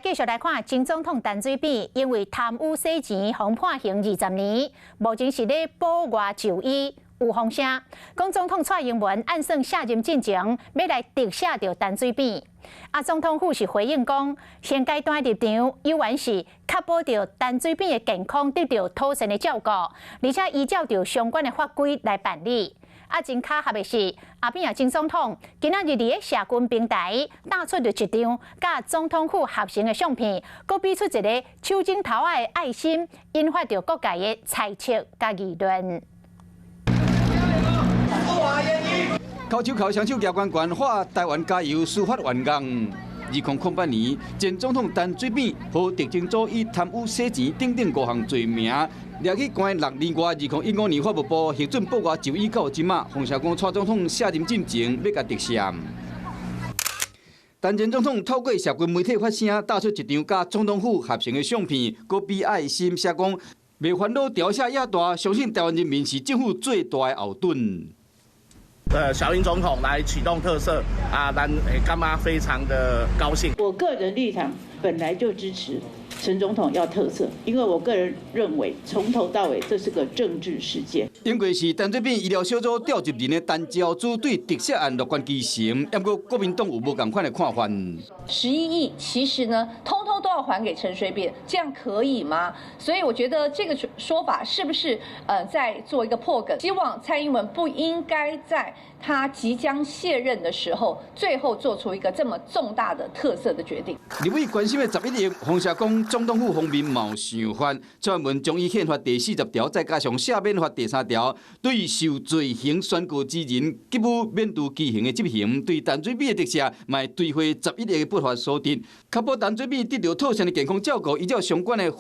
继续来看前总统陈水扁，因为贪污洗钱，被判刑20年，目前是咧保外就医。有风声，讲总统蔡英文按算卸任进程，要来特赦掉陈水扁。总统府是回应讲，现阶段入场有完是确保着陈水扁的健康得到妥善的照顾，而且依照着相关的法规来办理。真巧合的是，阿扁前总统今仔日伫个社群平台打出着一张甲总统府合成的相片，佮比出一个手指头仔的爱心，引发着各界的猜测甲议论。口手铐双手夹关关，化台湾加油司法员工。2008年，前总统陈水扁和特侦组以贪污洗钱等等5项罪名，掠去关6年外。2015年，法务部核准保外就医到即马，风声讲蔡总统卸任进程要甲特赦。但前总统透过社群媒体发声，打出一张甲总统府合成的相片，佮比爱心写讲袂烦恼调下野大，相信台湾人民是政府最大的后盾。小英总统来启动特赦咱干妈非常的高兴。我个人立场本来就支持陈总统要特赦，因为我个人认为从头到尾这是个政治事件。因为是陈水扁医疗小组调入人的陈教组对特赦案乐观其成，不过国民党有无同款的看法？11亿其实呢，通通都要还给陈水扁，这样可以吗？所以我觉得这个说法是不是在做一个破梗？希望蔡英文不应该在他即将卸任的时候，最后做出一个这么重大的特赦的决定。立委关心的11亿，风声讲总统府方面冇想法，专门将伊宪法第40条再加上赦免法第3条，对受罪刑宣告之人给予免除期刑的执行，对陈水扁的特赦，卖追回11亿的不法所得，确保陈水扁得到妥善的健康照顾，依照相关的法。